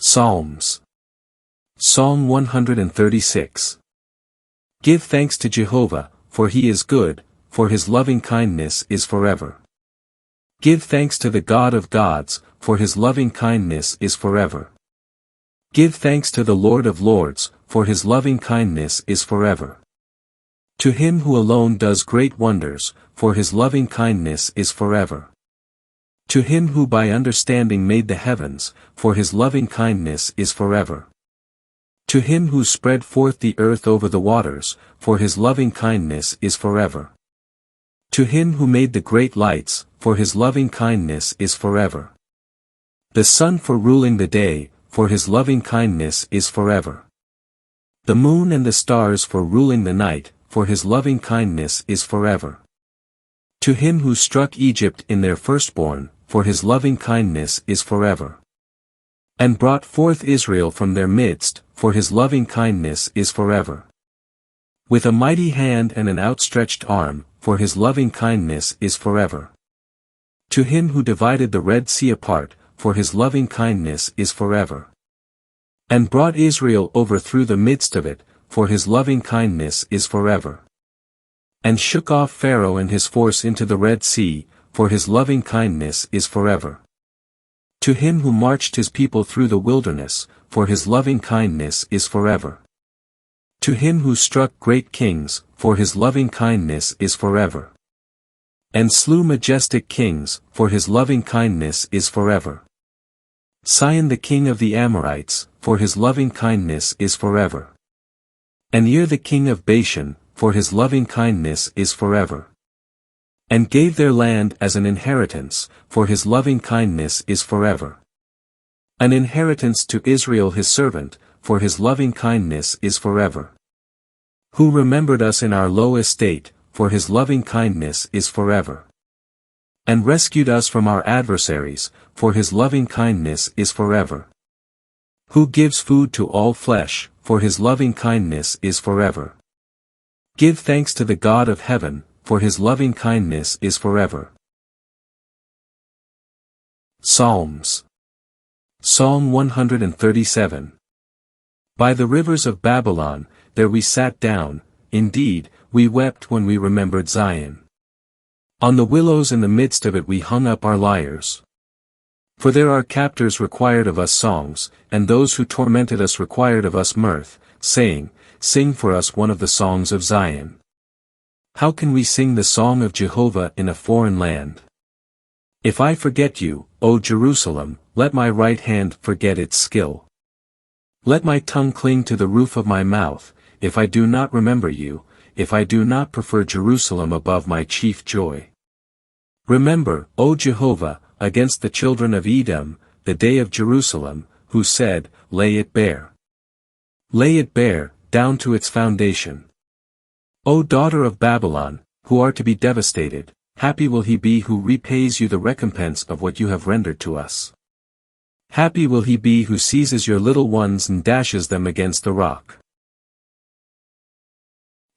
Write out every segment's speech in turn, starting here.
Psalms. Psalm 136. Give thanks to Jehovah, for he is good, for his loving kindness is forever. Give thanks to the God of gods, for his loving kindness is forever. Give thanks to the Lord of lords, for his loving kindness is forever. To him who alone does great wonders, for his loving kindness is forever. To him who by understanding made the heavens, for his loving kindness is forever. To him who spread forth the earth over the waters, for his loving kindness is forever. To him who made the great lights, for his loving kindness is forever. The sun for ruling the day, for his loving kindness is forever. The moon and the stars for ruling the night, for his loving kindness is forever. To him who struck Egypt in their firstborn, for his loving kindness is forever. And brought forth Israel from their midst, for his loving kindness is forever. With a mighty hand and an outstretched arm, for his loving kindness is forever. To him who divided the Red Sea apart, for his loving kindness is forever. And brought Israel over through the midst of it, for his loving kindness is forever. And shook off Pharaoh and his force into the Red Sea, for his loving kindness is forever. To him who marched his people through the wilderness, for his loving kindness is forever. To him who struck great kings, for his loving kindness is forever. And slew majestic kings, for his loving kindness is forever. Sihon the king of the Amorites, for his loving kindness is forever. And Ir the king of Bashan, for his loving kindness is forever. And gave their land as an inheritance, for his loving kindness is forever. An inheritance to Israel his servant, for his loving kindness is forever. Who remembered us in our low estate, for his loving kindness is forever. And rescued us from our adversaries, for his loving kindness is forever. Who gives food to all flesh, for his loving kindness is forever. Give thanks to the God of heaven, for his loving kindness is forever. Psalms. Psalm 137. By the rivers of Babylon, there we sat down, indeed, we wept when we remembered Zion. On the willows in the midst of it we hung up our lyres. For there our captors required of us songs, and those who tormented us required of us mirth, saying, Sing for us one of the songs of Zion. How can we sing the song of Jehovah in a foreign land? If I forget you, O Jerusalem, let my right hand forget its skill. Let my tongue cling to the roof of my mouth, if I do not remember you, if I do not prefer Jerusalem above my chief joy. Remember, O Jehovah, against the children of Edom, the day of Jerusalem, who said, Lay it bare. Lay it bare, down to its foundation. O daughter of Babylon, who are to be devastated, happy will he be who repays you the recompense of what you have rendered to us. Happy will he be who seizes your little ones and dashes them against the rock.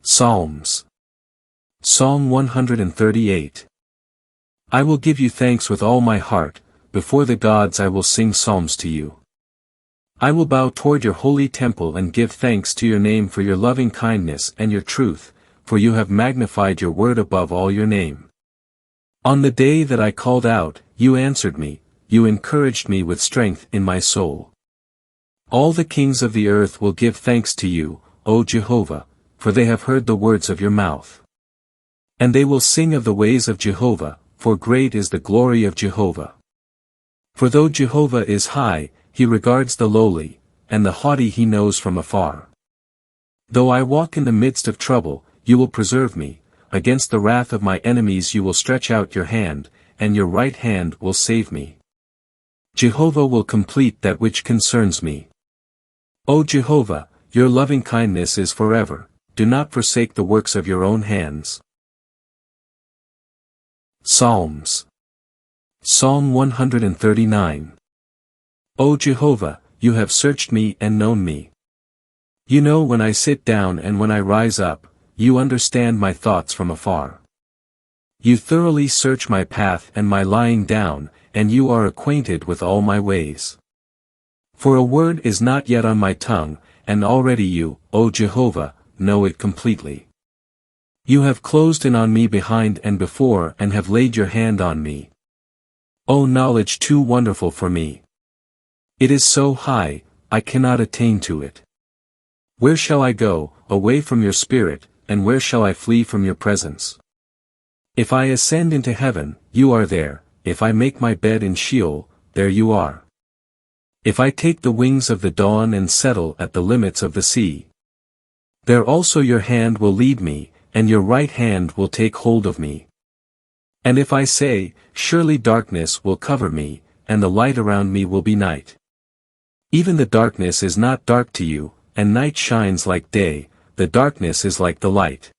Psalms. Psalm 138. I will give you thanks with all my heart, before the gods I will sing psalms to you. I will bow toward your holy temple and give thanks to your name for your loving kindness and your truth, for you have magnified your word above all your name. On the day that I called out, you answered me, you encouraged me with strength in my soul. All the kings of the earth will give thanks to you, O Jehovah, for they have heard the words of your mouth. And they will sing of the ways of Jehovah, for great is the glory of Jehovah. For though Jehovah is high, he regards the lowly, and the haughty he knows from afar. Though I walk in the midst of trouble, you will preserve me, against the wrath of my enemies you will stretch out your hand, and your right hand will save me. Jehovah will complete that which concerns me. O Jehovah, your loving kindness is forever, do not forsake the works of your own hands. Psalms. Psalm 139. O Jehovah, you have searched me and known me. You know when I sit down and when I rise up, you understand my thoughts from afar. You thoroughly search my path and my lying down, and you are acquainted with all my ways. For a word is not yet on my tongue, and already you, O Jehovah, know it completely. You have closed in on me behind and before and have laid your hand on me. O knowledge too wonderful for me. It is so high, I cannot attain to it. Where shall I go, away from your spirit, and where shall I flee from your presence? If I ascend into heaven, you are there, if I make my bed in Sheol, there you are. If I take the wings of the dawn and settle at the limits of the sea, there also your hand will lead me, and your right hand will take hold of me. And if I say, surely darkness will cover me, and the light around me will be night. Even the darkness is not dark to you, and night shines like day, the darkness is like the light.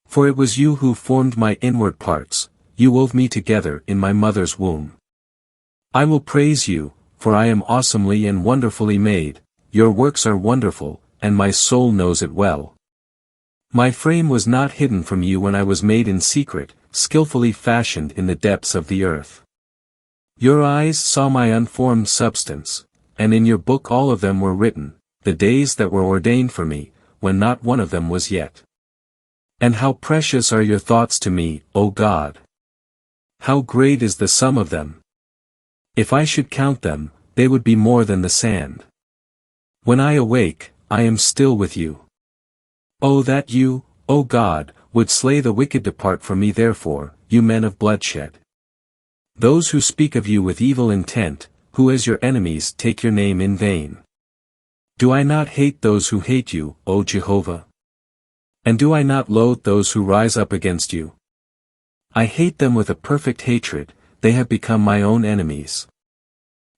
For it was you who formed my inward parts, you wove me together in my mother's womb. I will praise you, for I am awesomely and wonderfully made, your works are wonderful, and my soul knows it well. My frame was not hidden from you when I was made in secret, skillfully fashioned in the depths of the earth. Your eyes saw my unformed substance, and in your book all of them were written, the days that were ordained for me, when not one of them was yet. And how precious are your thoughts to me, O God! How great is the sum of them! If I should count them, they would be more than the sand. When I awake, I am still with you. Oh that you, O God, would slay the wicked. Depart from me therefore, you men of bloodshed. Those who speak of you with evil intent, who as your enemies take your name in vain. Do I not hate those who hate you, O Jehovah? And do I not loathe those who rise up against you? I hate them with a perfect hatred, they have become my own enemies.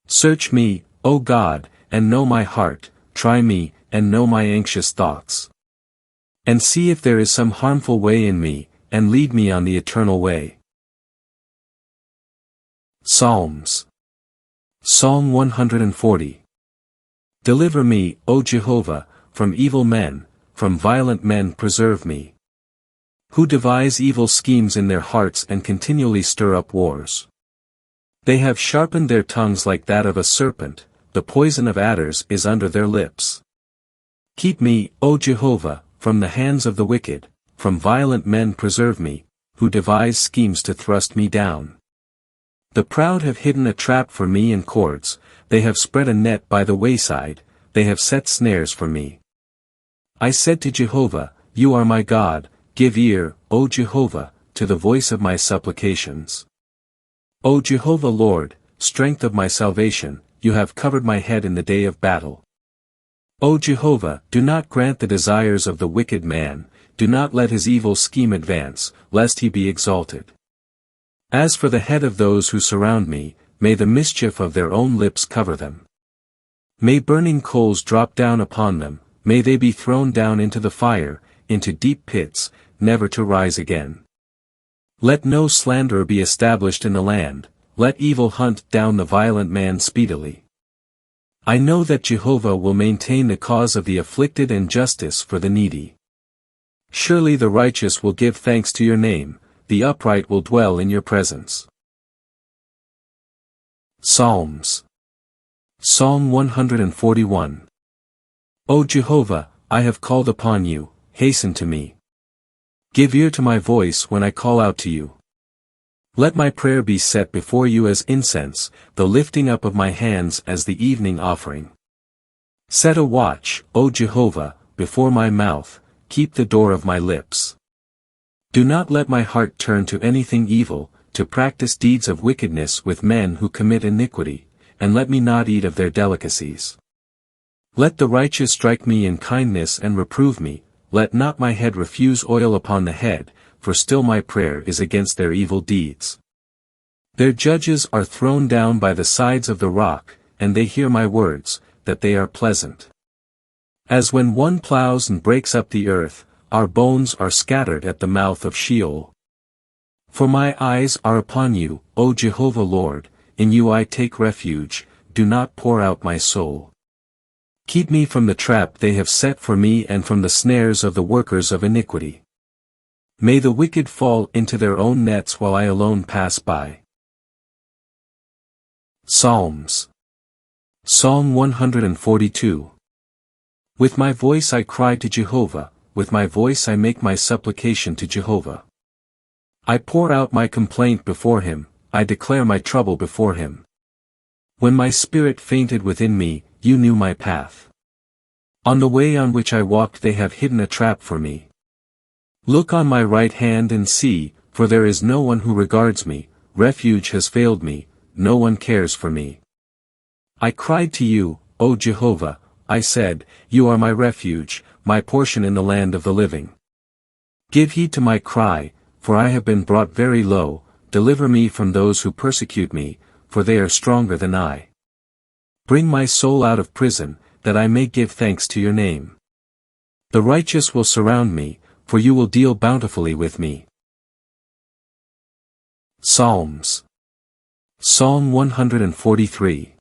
Search me, O God, and know my heart, try me, and know my anxious thoughts. And see if there is some harmful way in me, and lead me on the eternal way. Psalms. Psalm 140. Deliver me, O Jehovah, from evil men, from violent men preserve me. Who devise evil schemes in their hearts and continually stir up wars. They have sharpened their tongues like that of a serpent, the poison of adders is under their lips. Keep me, O Jehovah, from the hands of the wicked, from violent men preserve me, who devise schemes to thrust me down. The proud have hidden a trap for me in cords, they have spread a net by the wayside, they have set snares for me. I said to Jehovah, you are my God, give ear, O Jehovah, to the voice of my supplications. O Jehovah Lord, strength of my salvation, you have covered my head in the day of battle. O Jehovah, do not grant the desires of the wicked man, do not let his evil scheme advance, lest he be exalted. As for the head of those who surround me, may the mischief of their own lips cover them. May burning coals drop down upon them, may they be thrown down into the fire, into deep pits, never to rise again. Let no slanderer be established in the land, let evil hunt down the violent man speedily. I know that Jehovah will maintain the cause of the afflicted and justice for the needy. Surely the righteous will give thanks to your name, the upright will dwell in your presence. Psalms. Psalm 141. O Jehovah, I have called upon you, hasten to me. Give ear to my voice when I call out to you. Let my prayer be set before you as incense, the lifting up of my hands as the evening offering. Set a watch, O Jehovah, before my mouth, keep the door of my lips. Do not let my heart turn to anything evil, to practice deeds of wickedness with men who commit iniquity, and let me not eat of their delicacies. Let the righteous strike me in kindness and reprove me, let not my head refuse oil upon the head, for still my prayer is against their evil deeds. Their judges are thrown down by the sides of the rock, and they hear my words, that they are pleasant. As when one plows and breaks up the earth, our bones are scattered at the mouth of Sheol. For my eyes are upon you, O Jehovah Lord, in you I take refuge, do not pour out my soul. Keep me from the trap they have set for me and from the snares of the workers of iniquity. May the wicked fall into their own nets while I alone pass by. Psalms. Psalm 142. With my voice I cry to Jehovah, with my voice I make my supplication to Jehovah. I pour out my complaint before him, I declare my trouble before him. When my spirit fainted within me, you knew my path. On the way on which I walked they have hidden a trap for me. Look on my right hand and see, for there is no one who regards me, refuge has failed me, no one cares for me. I cried to you, O Jehovah, I said, you are my refuge, my portion in the land of the living. Give heed to my cry, for I have been brought very low, deliver me from those who persecute me, for they are stronger than I. Bring my soul out of prison, that I may give thanks to your name. The righteous will surround me, for you will deal bountifully with me. Psalms. Psalm 143.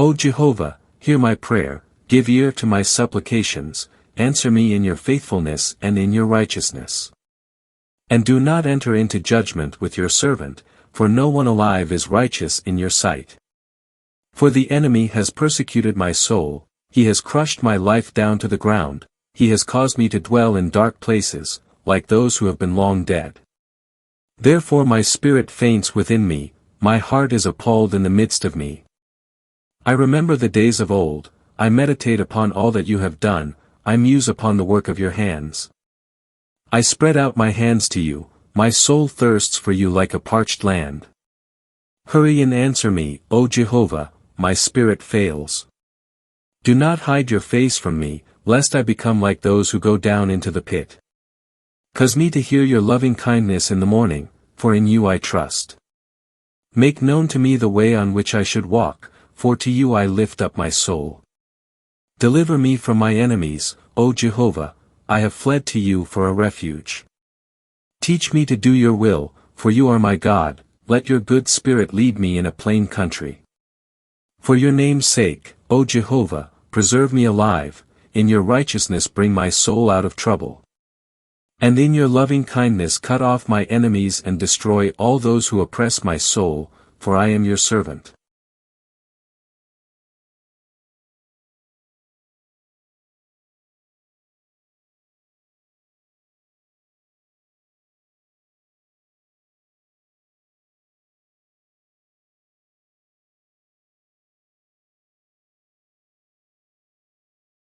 O Jehovah, hear my prayer, give ear to my supplications, answer me in your faithfulness and in your righteousness. And do not enter into judgment with your servant, for no one alive is righteous in your sight. For the enemy has persecuted my soul, he has crushed my life down to the ground, he has caused me to dwell in dark places, like those who have been long dead. Therefore my spirit faints within me, my heart is appalled in the midst of me. I remember the days of old, I meditate upon all that you have done, I muse upon the work of your hands. I spread out my hands to you, my soul thirsts for you like a parched land. Hurry and answer me, O Jehovah, my spirit fails. Do not hide your face from me, lest I become like those who go down into the pit. Cause me to hear your loving kindness in the morning, for in you I trust. Make known to me the way on which I should walk, for to you I lift up my soul. Deliver me from my enemies, O Jehovah, I have fled to you for a refuge. Teach me to do your will, for you are my God, let your good spirit lead me in a plain country. For your name's sake, O Jehovah, preserve me alive, in your righteousness bring my soul out of trouble. And in your loving kindness cut off my enemies and destroy all those who oppress my soul, for I am your servant.